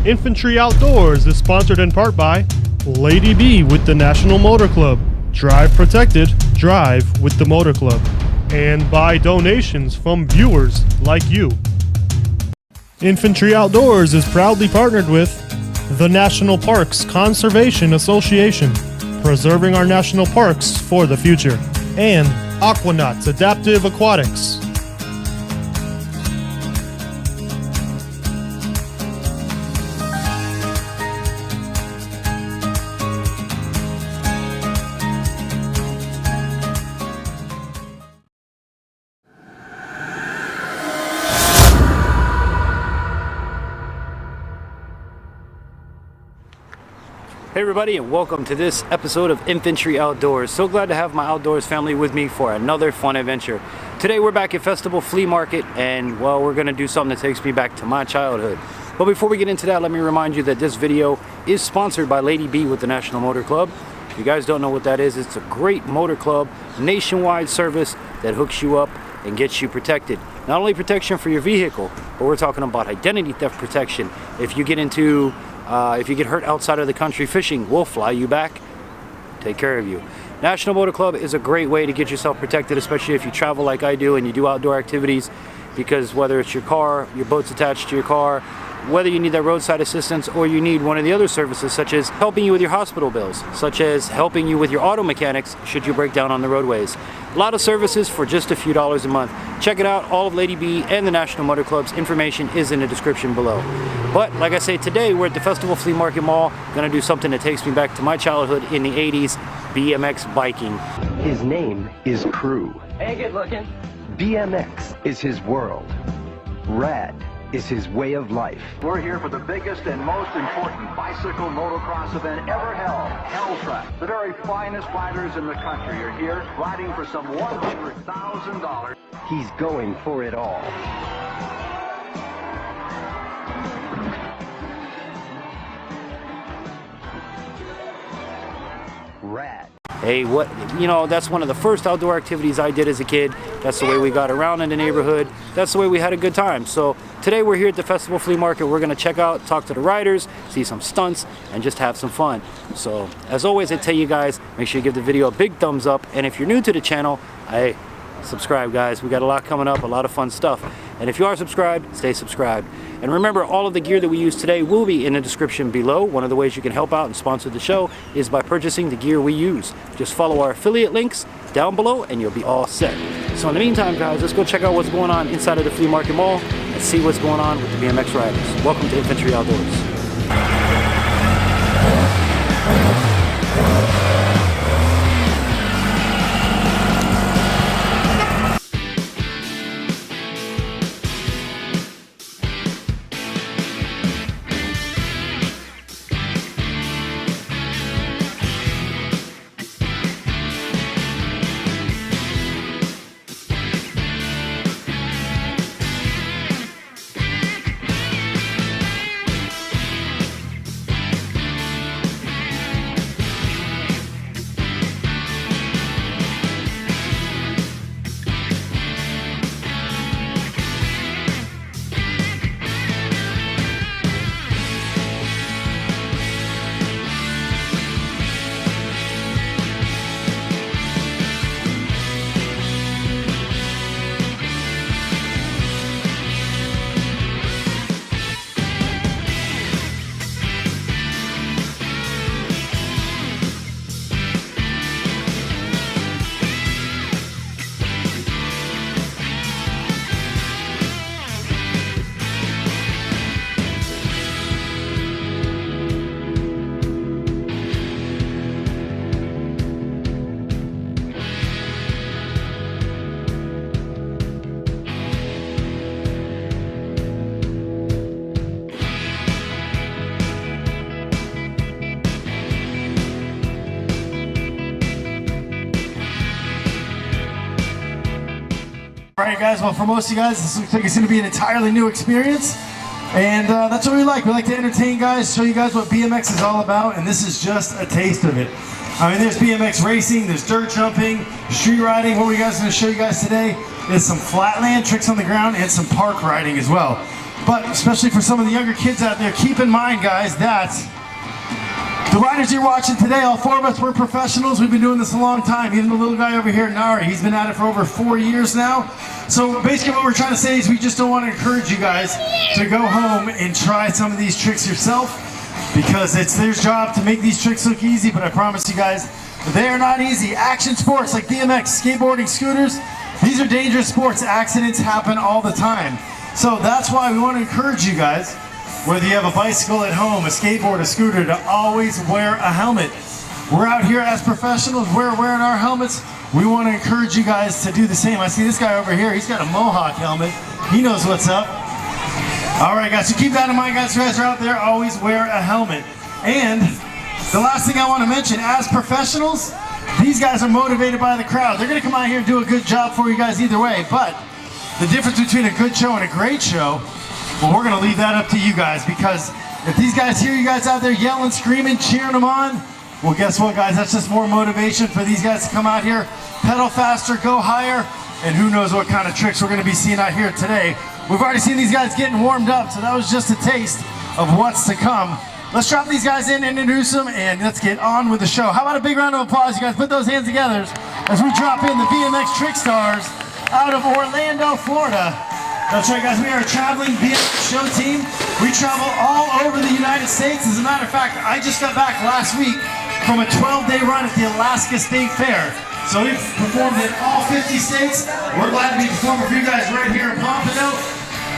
Infantry Outdoors is sponsored in part by Lady B with the National Motor Club. Drive protected, drive with the Motor Club. And by donations from viewers like you. Infantry Outdoors is proudly partnered with the National Parks Conservation Association, preserving our national parks for the future, and Aquanauts Adaptive Aquatics. Hey everybody, and welcome to this episode of Infantry Outdoors. So glad to have my outdoors family with me for another fun adventure. Today we're back at Festival Flea Market, and well, we're gonna do something that takes me back to my childhood. But before we get into that, let me remind you that this video is sponsored by Lady B with the National Motor Club. If you guys don't know what that is, it's a great motor club, nationwide service that hooks you up and gets you protected. Not only protection for your vehicle, but we're talking about identity theft protection. If you get hurt outside of the country fishing, we'll fly you back, take care of you. National Motor Club is a great way to get yourself protected, especially if you travel like I do and you do outdoor activities, because whether it's your car, your boat's attached to your car, whether you need that roadside assistance or you need one of the other services, such as helping you with your hospital bills, such as helping you with your auto mechanics should you break down on the roadways. A lot of services for just a few dollars a month. Check it out. All of Lady B and the National Motor Club's information is in the description below. But like I say, today we're at the Festival Flea Market Mall. Gonna do something that takes me back to my childhood in the 80s, BMX biking. His name is Crew. Hey, good looking. BMX is his world. Rad is his way of life. We're here for the biggest and most important bicycle motocross event ever held, Hell Track. The very finest riders in the country are here riding for some $100,000. He's going for it all. Rad. Hey, that's one of the first outdoor activities I did as a kid. That's the way we got around in the neighborhood. That's the way we had a good time. So today we're here at the Festival Flea Market. We're gonna check out, talk to the riders, see some stunts, and just have some fun. So as always, I tell you guys, make sure you give the video a big thumbs up. And if you're new to the channel, hey, subscribe guys. We got a lot coming up, a lot of fun stuff. And if you are subscribed, stay subscribed. And remember, all of the gear that we use today will be in the description below. One of the ways you can help out and sponsor the show is by purchasing the gear we use. Just follow our affiliate links down below and you'll be all set. So in the meantime, guys, let's go check out what's going on inside of the flea market mall and see what's going on with the BMX riders. Welcome to Infantry Outdoors. Alright guys, well for most of you guys, this looks like it's going to be an entirely new experience. And that's what we like. We like to entertain guys, show you guys what BMX is all about, and this is just a taste of it. I mean, there's BMX racing, there's dirt jumping, street riding. What we're going to show you guys today is some flatland tricks on the ground and some park riding as well. But especially for some of the younger kids out there, keep in mind, guys, that the riders you're watching today, all four of us, we're professionals. We've been doing this a long time. Even the little guy over here, Nari, he's been at it for over 4 years now. So basically what we're trying to say is we just don't want to encourage you guys to go home and try some of these tricks yourself, because it's their job to make these tricks look easy, but I promise you guys, they are not easy. Action sports like BMX, skateboarding, scooters, these are dangerous sports. Accidents happen all the time. So that's why we want to encourage you guys, whether you have a bicycle at home, a skateboard, a scooter, to always wear a helmet. We're out here as professionals, we're wearing our helmets. We want to encourage you guys to do the same. I see this guy over here, he's got a Mohawk helmet. He knows what's up. All right, guys, so keep that in mind, guys. You guys are out there, always wear a helmet. And the last thing I want to mention, as professionals, these guys are motivated by the crowd. They're going to come out here and do a good job for you guys either way. But the difference between a good show and a great show, well, we're going to leave that up to you guys, because if these guys hear you guys out there yelling, screaming, cheering them on, well, guess what, guys? That's just more motivation for these guys to come out here, pedal faster, go higher, and who knows what kind of tricks we're going to be seeing out here today. We've already seen these guys getting warmed up, so that was just a taste of what's to come. Let's drop these guys in, introduce them, and let's get on with the show. How about a big round of applause? You guys put those hands together as we drop in the BMX Trick Stars out of Orlando, Florida. That's right, guys, we are a traveling BMX show team. We travel all over the United States. As a matter of fact, I just got back last week from a 12-day run at the Alaska State Fair. So we've performed in all 50 states. We're glad to be performing for you guys right here in Pompano.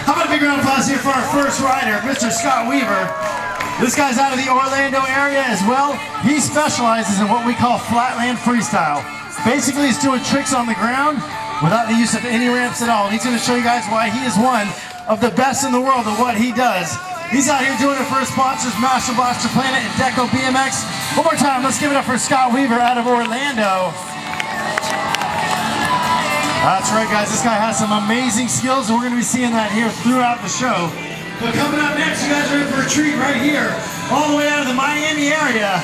How about a big round of applause here for our first rider, Mr. Scott Weaver. This guy's out of the Orlando area as well. He specializes in what we call flatland freestyle. Basically, he's doing tricks on the ground without the use of any ramps at all. And he's going to show you guys why he is one of the best in the world at what he does. He's out here doing it for his sponsors, Master Blaster Planet and Deco BMX. One more time, let's give it up for Scott Weaver out of Orlando. That's right, guys, this guy has some amazing skills, and we're going to be seeing that here throughout the show. But coming up next, you guys are in for a treat right here, all the way out of the Miami area.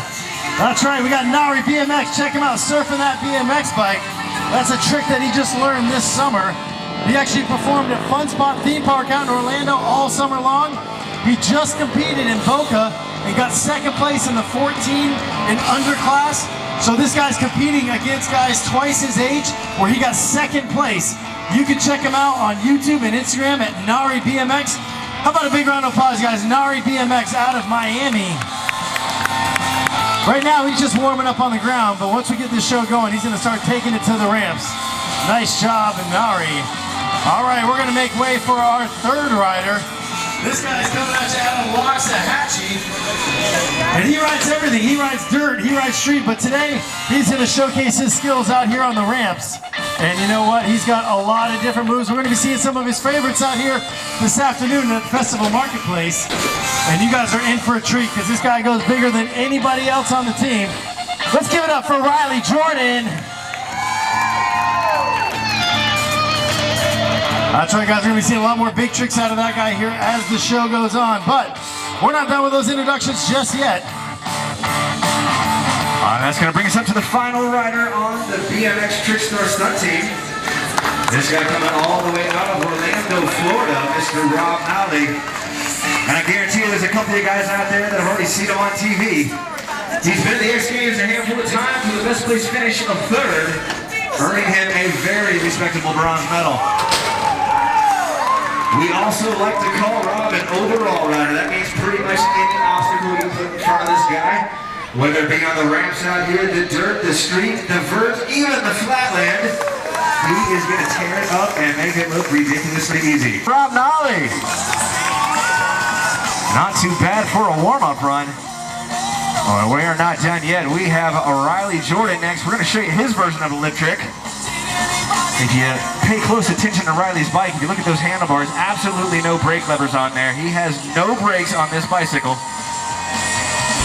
That's right, we got Nari BMX. Check him out, surfing that BMX bike. That's a trick that he just learned this summer. He actually performed at Fun Spot Theme Park out in Orlando all summer long. He just competed in Boca and got second place in the 14 and under class. So this guy's competing against guys twice his age, where he got second place. You can check him out on YouTube and Instagram at Nari BMX. How about a big round of applause, guys? Nari BMX out of Miami. Right now, he's just warming up on the ground, but once we get this show going, he's going to start taking it to the ramps. Nice job, Nari. All right, we're going to make way for our third rider. This guy's coming at you out of Waxahachie, and he rides everything. He rides dirt, he rides street, but today he's going to showcase his skills out here on the ramps. And you know what? He's got a lot of different moves. We're going to be seeing some of his favorites out here this afternoon at the Festival Marketplace. And you guys are in for a treat, because this guy goes bigger than anybody else on the team. Let's give it up for Riley Jordan. That's right, guys, we're going to be seeing a lot more big tricks out of that guy here as the show goes on. But we're not done with those introductions just yet. That's going to bring us up to the final rider on the BMX Trick Stars stunt team. This guy coming all the way out of Orlando, Florida, Mr. Rob Nolli. And I guarantee you there's a couple of guys out there that have already seen him on TV. He's been at the X Games a handful of times with the best place finish of third, earning him a very respectable bronze medal. We also like to call Rob an overall rider. That means pretty much any obstacle you put in front of this guy, whether it be on the ramps out here, the dirt, the street, the vert, even the flatland, he is going to tear it up and make it look ridiculously easy. Rob Nolli. Not too bad for a warm-up run. Oh, we are not done yet. We have Riley Jordan next. We're going to show you his version of a lip trick. If you pay close attention to Riley's bike, if you look at those handlebars, absolutely no brake levers on there. He has no brakes on this bicycle,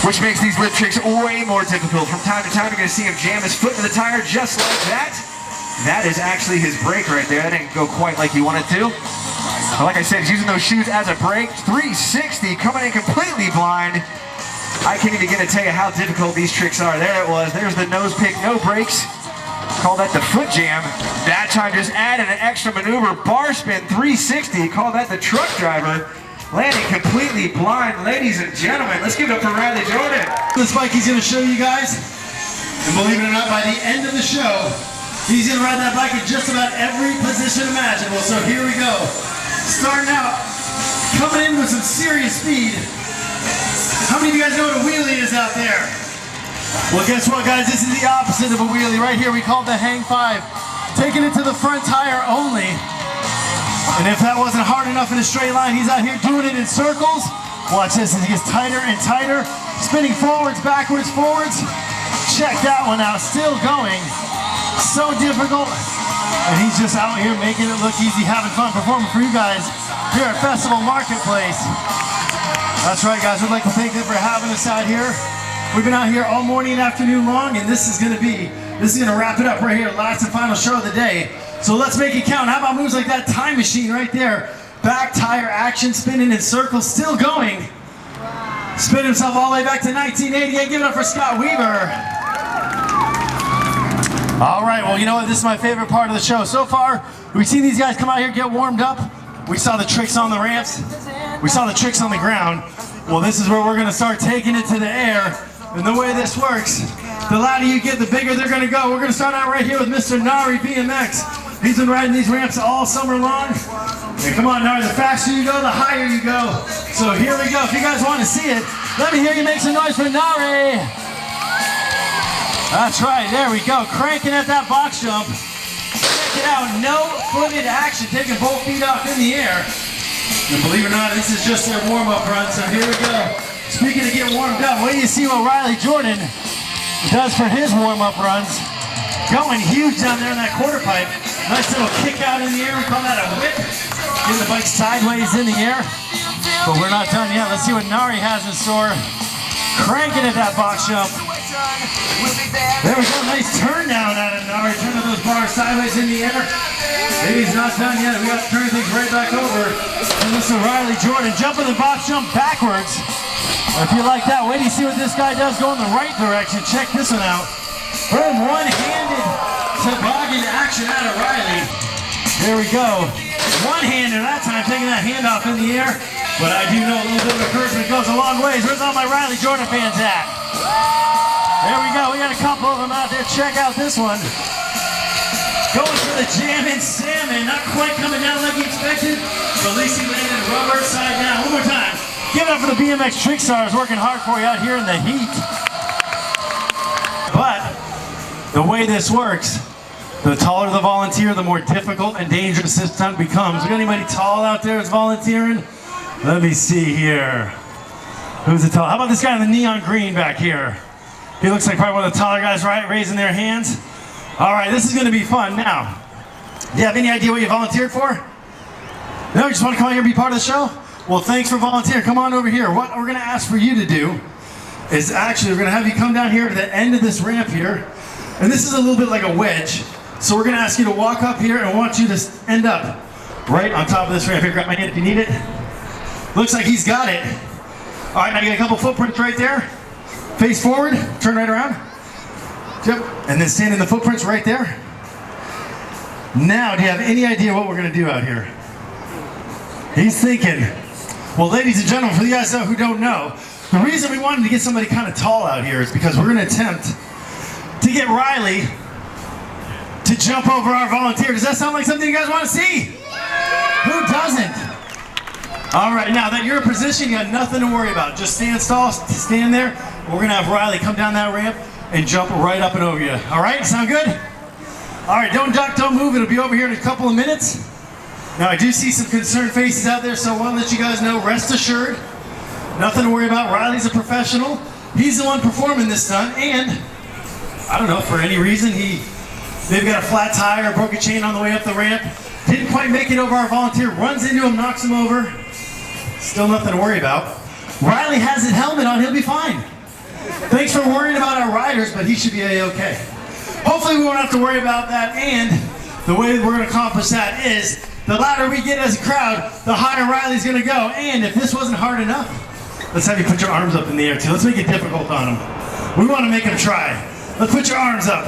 which makes these lip tricks way more difficult. From time to time, you're going to see him jam his foot to the tire just like that. That is actually his brake right there. That didn't go quite like he wanted to. But like I said, he's using those shoes as a brake. 360, coming in completely blind. I can't even begin to tell you how difficult these tricks are. There it was. There's the nose pick, no brakes. Call that the foot jam. That time just added an extra maneuver, bar spin, 360. Call that the truck driver. landing completely blind. Ladies and gentlemen, let's give it up for Riley Jordan. This bike he's gonna show you guys, and believe it or not, by the end of the show, he's gonna ride that bike in just about every position imaginable. So here we go. Starting out, coming in with some serious speed. How many of you guys know what a wheelie is out there? Well, guess what, guys? This is the opposite of a wheelie. Right here, we call it the hang five. Taking it to the front tire only. And if that wasn't hard enough in a straight line, he's out here doing it in circles. Watch this as he gets tighter and tighter. Spinning forwards, backwards, forwards. Check that one out, still going. So difficult. And he's just out here making it look easy, having fun performing for you guys here at Festival Marketplace. That's right, guys, we'd like to thank them for having us out here. We've been out here all morning and afternoon long, and this is gonna wrap it up right here, last and final show of the day. So let's make it count. How about moves like that time machine right there? Back tire action, spinning in circles, still going. Spin himself all the way back to 1988. Give it up for Scott Weaver. All right, well, you know what? This is my favorite part of the show. So far, we've seen these guys come out here, get warmed up. We saw the tricks on the ramps. We saw the tricks on the ground. Well, this is where we're gonna start taking it to the air. And the way this works, the louder you get, the bigger they're gonna go. We're gonna start out right here with Mr. Nari BMX. He's been riding these ramps all summer long. And come on, Nari, the faster you go, the higher you go. So here we go. If you guys want to see it, let me hear you make some noise for Nari. That's right, there we go. Cranking at that box jump. Check it out, no footed action, taking both feet off in the air. And believe it or not, this is just their warm-up run, so here we go. Speaking of getting warmed up, wait till you see what Riley Jordan does for his warm-up runs. Going huge down there in that quarter pipe. Nice little kick out in the air, we call that a whip. Getting the bike sideways in the air. But we're not done yet, let's see what Nari has in store. Cranking at that box jump. There we go, nice turn down out of Nari, turning those bars sideways in the air. Maybe he's not done yet, we got to turn things right back over. And Mr. Riley Jordan jumping the box jump backwards. If you like that, wait till you see what this guy does go in the right direction. Check this one out. Boom, one-handed toboggan action out of Riley. There we go. One-hander that time, taking that hand off in the air. But I do know a little bit of encouragement goes a long ways. Where's all my Riley Jordan fans at? There we go, we got a couple of them out there. Check out this one. Going for the jammin' salmon. Not quite coming down like he expected. But at least he landed rubber side down. One more time. Give it up for the BMX Trick Stars, working hard for you out here in the heat. But the way this works, the taller the volunteer, the more difficult and dangerous this stunt becomes. We got anybody tall out there that's volunteering? Let me see here. Who's the tall? How about this guy in the neon green back here? He looks like probably one of the taller guys, right? Raising their hands. All right, this is gonna be fun. Now, do you have any idea what you volunteered for? No, you just want to come out here and be part of the show? Well, thanks for volunteering. Come on over here. What we're gonna ask for you to do is actually, we're gonna have you come down here to the end of this ramp here. And this is a little bit like a wedge. So we're gonna ask you to walk up here and I want you to end up right on top of this ramp. Here, grab my hand if you need it. Looks like he's got it. All right, now you got a couple footprints right there. Face forward, turn right around. Yep, and then stand in the footprints right there. Now, do you have any idea what we're gonna do out here? He's thinking. Well, ladies and gentlemen, for you guys who don't know, the reason we wanted to get somebody kind of tall out here is because we're gonna attempt to get Riley to jump over our volunteer. Does that sound like something you guys wanna see? Who doesn't? All right, now that you're in position, you got nothing to worry about. Just stand tall, stand there. We're gonna have Riley come down that ramp and jump right up and over you. All right, sound good? All right, don't duck, don't move. It'll be over here in a couple of minutes. Now, I do see some concerned faces out there, so I want to let you guys know, rest assured, nothing to worry about. Riley's a professional. He's the one performing this stunt, and I don't know, for any reason, they've got a flat tire, broke a chain on the way up the ramp, didn't quite make it over our volunteer, runs into him, knocks him over. Still nothing to worry about. Riley has his helmet on, he'll be fine. Thanks for worrying about our riders, but he should be A-okay. Hopefully we won't have to worry about that, and the way we're gonna accomplish that is, the louder we get as a crowd, the higher Riley's gonna go. And if this wasn't hard enough, let's have you put your arms up in the air too. Let's make it difficult on him. We wanna make him try. Let's put your arms up.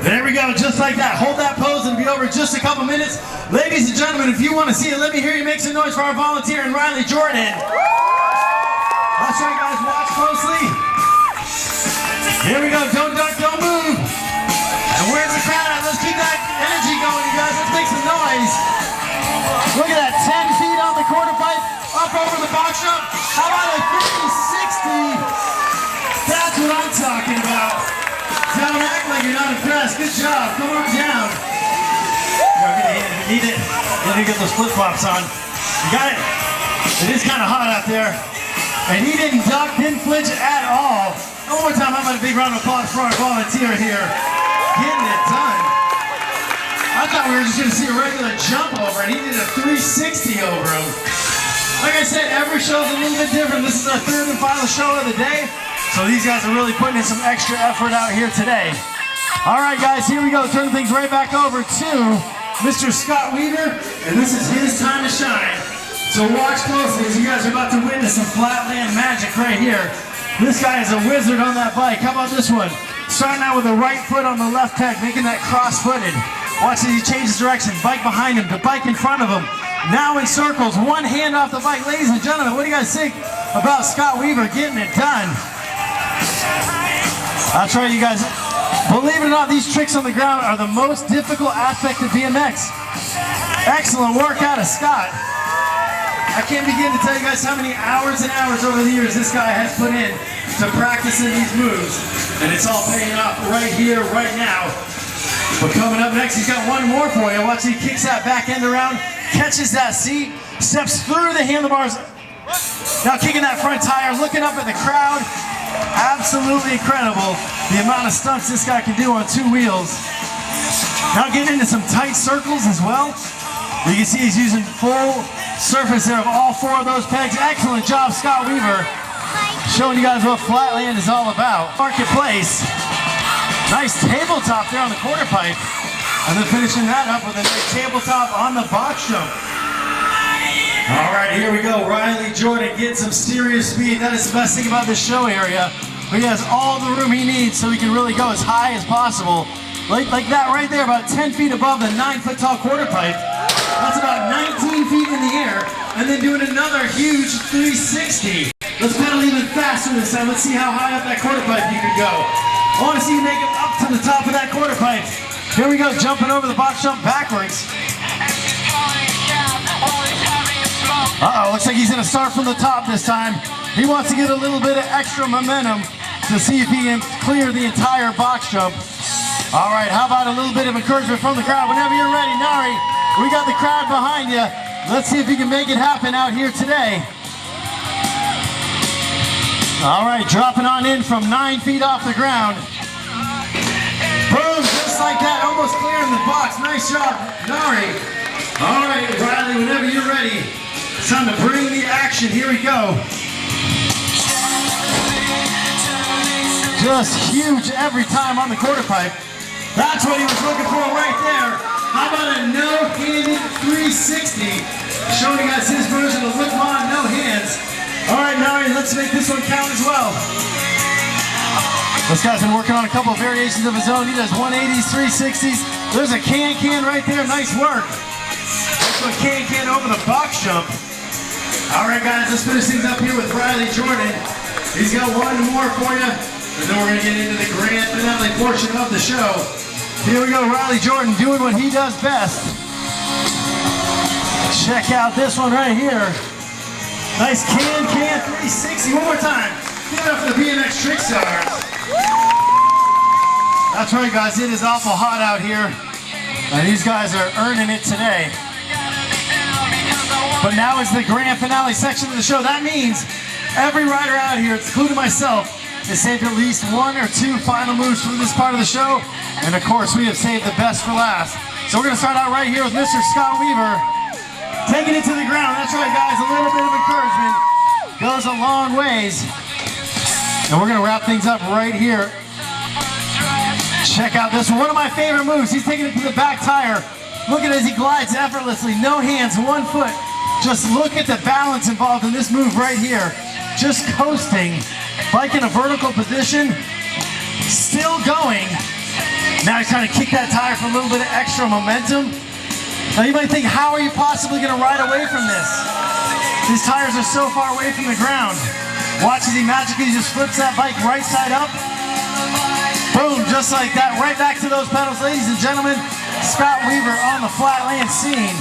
There we go, just like that. Hold that pose and be over in just a couple minutes. Ladies and gentlemen, if you want to see it, let me hear you make some noise for our volunteer and Riley Jordan. That's right, guys, watch closely. Here we go, don't duck, don't move. And where's the crowd at? Let's keep that energy going, you guys. Let's make some noise. Look at that, 10 feet on the quarter pipe, up over the box jump. How about a 50-60? That's what I'm talking about. Don't act like you're not impressed. Good job. Come on down. You're gonna hit it. You need it. You need to get those flip-flops on. You got it? It is kind of hot out there. And he didn't duck, didn't flinch at all. One more time, how about a big round of applause for our volunteer here? Getting it done. I thought we were just gonna see a regular jump over, and he did a 360 over him. Like I said, every show's a little bit different. This is our third and final show of the day. So these guys are really putting in some extra effort out here today. All right, guys, here we go. Turning things right back over to Mr. Scott Weaver, and this is his time to shine. So watch closely as you guys are about to witness some flatland magic right here. This guy is a wizard on that bike. How about this one? Starting out with the right foot on the left peg, making that cross-footed. Watch as he changes direction. Bike behind him, the bike in front of him. Now in circles, one hand off the bike. Ladies and gentlemen, what do you guys think about Scott Weaver getting it done? That's right, you guys. Believe it or not, these tricks on the ground are the most difficult aspect of BMX. Excellent work out of Scott. I can't begin to tell you guys how many hours and hours over the years this guy has put in to practicing these moves. And it's all paying off right here, right now. But coming up next, he's got one more for you. Watch, he kicks that back end around, catches that seat, steps through the handlebars. Now kicking that front tire, looking up at the crowd. Absolutely incredible the amount of stunts this guy can do on two wheels. Now getting into some tight circles as well. You can see he's using full surface there of all four of those pegs. Excellent job, Scott Weaver. Showing you guys what flatland is all about. Marketplace. Nice tabletop there on the quarter pipe. And then finishing that up with a nice tabletop on the box jump. All right, here we go. Riley Jordan getting some serious speed. That is the best thing about this show area. He has all the room he needs so he can really go as high as possible. Like that right there, about 10 feet above the 9-foot tall quarter pipe. That's about 19 feet in the air. And then doing another huge 360. Let's pedal even faster this time. Let's see how high up that quarter pipe you can go. I want to see you make it up to the top of that quarter pipe. Here we go, jumping over the box jump backwards. Uh-oh, looks like he's going to start from the top this time. He wants to get a little bit of extra momentum to see if he can clear the entire box jump. All right, how about a little bit of encouragement from the crowd? Whenever you're ready, Nari, we got the crowd behind you. Let's see if he can make it happen out here today. All right, dropping on in from 9 feet off the ground. Boom, just like that, almost clearing the box. Nice job, Nari. All right, Riley, whenever you're ready, it's time to bring the action. Here we go. Just huge every time on the quarter pipe. That's what he was looking for right there. How about a no-handed 360? Showing you guys his version of Look On, no hands. All right, Nari, let's make this one count as well. This guy's been working on a couple of variations of his own. He does 180s, 360s. There's a can right there. Nice work. That's a can over the box jump. All right, guys, let's finish things up here with Riley Jordan. He's got one more for you, and then we're going to get into the grand finale portion of the show. Here we go, Riley Jordan doing what he does best. Check out this one right here. Nice can 360. One more time. Give it up for the BMX Trick Stars. That's right, guys. It is awful hot out here, and these guys are earning it today. But now is the grand finale section of the show. That means every rider out here, including myself, has saved at least one or two final moves for this part of the show. And of course, we have saved the best for last. So we're going to start out right here with Mr. Scott Weaver. Taking it to the ground. That's right, guys. A little bit of encouragement goes a long ways. And we're going to wrap things up right here. Check out this one. One of my favorite moves. He's taking it to the back tire. Look at as he glides effortlessly. No hands, 1 foot. Just look at the balance involved in this move right here. Just coasting. Bike in a vertical position. Still going. Now he's trying to kick that tire for a little bit of extra momentum. Now you might think, how are you possibly going to ride away from this? These tires are so far away from the ground. Watch as he magically just flips that bike right side up. Boom, just like that, right back to those pedals. Ladies and gentlemen, Scott Weaver on the flatland scene.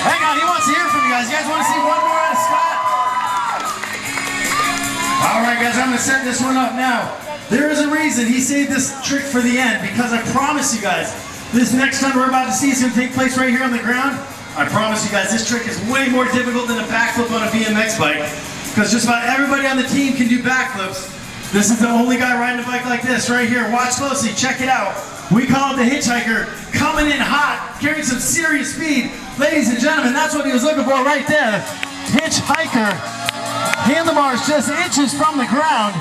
Hang on, he wants to hear from you guys. You guys want to see one more out of Scott? All right, guys, I'm going to set this one up now. There is a reason he saved this trick for the end, because I promise you guys, this next time we're about to see is going to take place right here on the ground. I promise you guys, this trick is way more difficult than a backflip on a BMX bike, because just about everybody on the team can do backflips. This is the only guy riding a bike like this right here. Watch closely, check it out. We call it the hitchhiker, coming in hot, carrying some serious speed. Ladies and gentlemen, that's what he was looking for right there. Hitchhiker, handlebars just inches from the ground.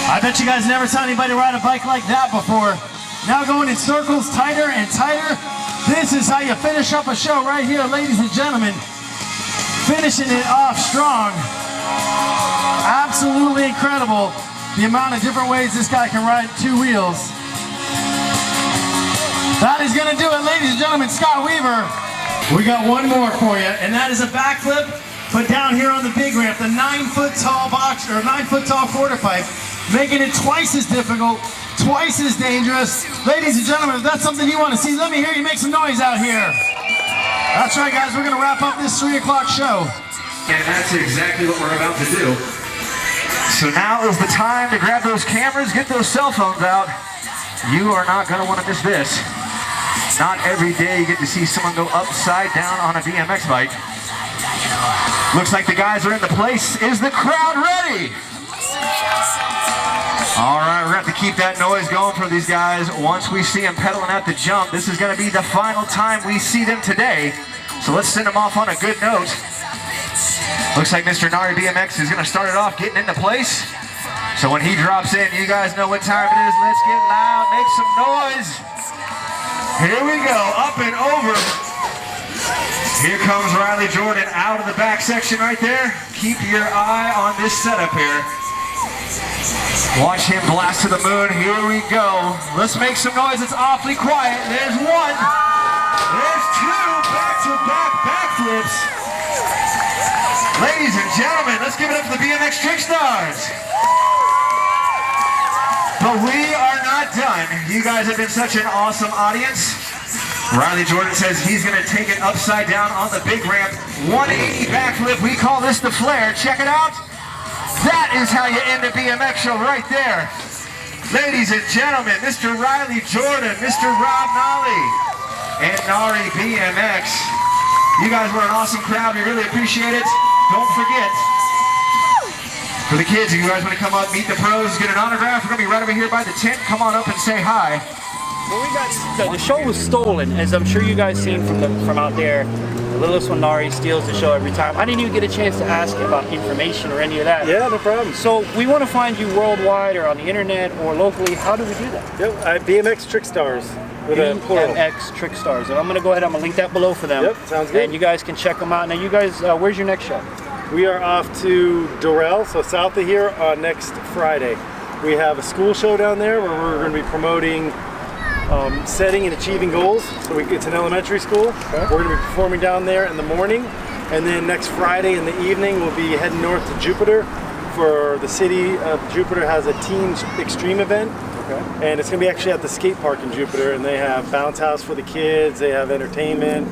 I bet you guys never saw anybody ride a bike like that before. Now going in circles, tighter and tighter. This is how you finish up a show right here, ladies and gentlemen. Finishing it off strong. Absolutely incredible, the amount of different ways this guy can ride two wheels. That is going to do it, ladies and gentlemen. Scott Weaver. We got one more for you, and that is a backflip, but down here on the big ramp, the 9-foot-tall box, or 9-foot-tall quarter pipe, making it twice as difficult, twice as dangerous. Ladies and gentlemen, if that's something you want to see, let me hear you make some noise out here. That's right, guys, we're going to wrap up this 3 o'clock show. And that's exactly what we're about to do. So now is the time to grab those cameras, get those cell phones out. You are not going to want to miss this. Not every day you get to see someone go upside down on a BMX bike. Looks like the guys are in the place. Is the crowd ready? All right, we're going to have to keep that noise going for these guys. Once we see them pedaling at the jump, this is going to be the final time we see them today. So let's send them off on a good note. Looks like Mr. Nari BMX is going to start it off getting into place. So when he drops in, you guys know what time it is. Let's get loud, make some noise. Here we go, up and over. Here comes Riley Jordan out of the back section right there. Keep your eye on this setup here. Watch him blast to the moon. Here we go. Let's make some noise. It's awfully quiet. There's one. There's two back-to-back backflips. Ladies and gentlemen, let's give it up for the BMX Trick Stars. But we are not done. You guys have been such an awesome audience. Riley Jordan says he's going to take it upside down on the big ramp. 180 backflip. We call this the flare. Check it out. That is how you end a BMX show right there. Ladies and gentlemen, Mr. Riley Jordan, Mr. Rob Nolli, and Nari BMX. You guys were an awesome crowd. We really appreciate it. Don't forget, for the kids, if you guys want to come up, meet the pros, get an autograph, we're going to be right over here by the tent. Come on up and say hi. Well, the show was stolen, as I'm sure you guys seen from out there. The littlest one, Nari, steals the show every time. I didn't even get a chance to ask about information or any of that. Yeah, no problem. So we want to find you worldwide or on the internet or locally. How do we do that? Yep, BMX Trick Stars. With BMX Trick Stars. And I'm going to go ahead, I'm going to link that below for them. Yep, sounds good. And you guys can check them out. Now you guys, where's your next show? We are off to Dorel, so south of here, next Friday. We have a school show down there where we're going to be promoting setting and achieving goals. So it's an elementary school. Okay. We're going to be performing down there in the morning, and then next Friday in the evening we'll be heading north to Jupiter for the city of Jupiter has a Teens Extreme event. Okay. And it's going to be actually at the skate park in Jupiter, and they have bounce house for the kids, they have entertainment.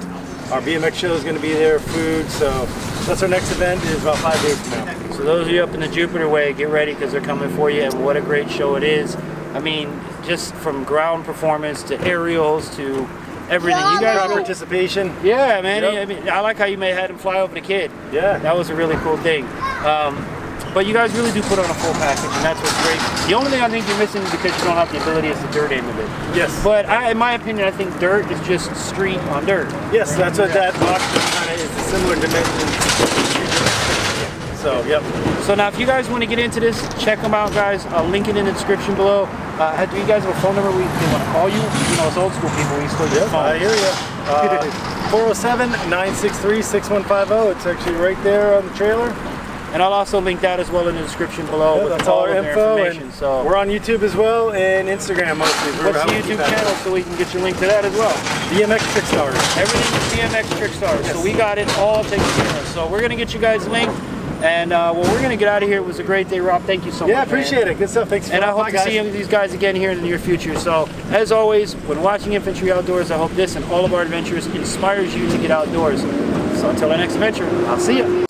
Our BMX show is going to be there, food, so that's our next event. Is about 5 days from now. So those of you up in the Jupiter way, get ready because they're coming for you, and what a great show it is. I mean, just from ground performance to aerials to everything. You guys participation. Yeah, man. Yep. I mean, I like how you had him fly over the kid. Yeah. That was a really cool thing. But you guys really do put on a full package, and that's what's great. The only thing I think you're missing because you don't have the ability is the dirt end of it. Yes. But in my opinion, I think dirt is just street on dirt. Yes, that's what that box kind of is, a similar dimension. So, yep. So now if you guys want to get into this, check them out, guys. I'll link it in the description below. Do you guys have a phone number we want to call you? You know, it's old school people, we still get phones. I hear you. 407-963-6150. It's actually right there on the trailer. And I'll also link that as well in the description below with That's all all our of their info. information. And So we're on YouTube as well and Instagram mostly. what's the YouTube channel so we can get your link to that as well? BMX Trick Stars. Everything is BMX Trick Stars. So we got it all taken care of. So we're gonna get you guys linked. And well, we're gonna get out of here. It was a great day, Rob. Thank you so much. Yeah, appreciate it. Good stuff. Thanks for And I hope to guys. see these guys again here in the near future. So, as always, when watching Infantry Outdoors, I hope this and all of our adventures inspires you to get outdoors. So until our next adventure, I'll see you.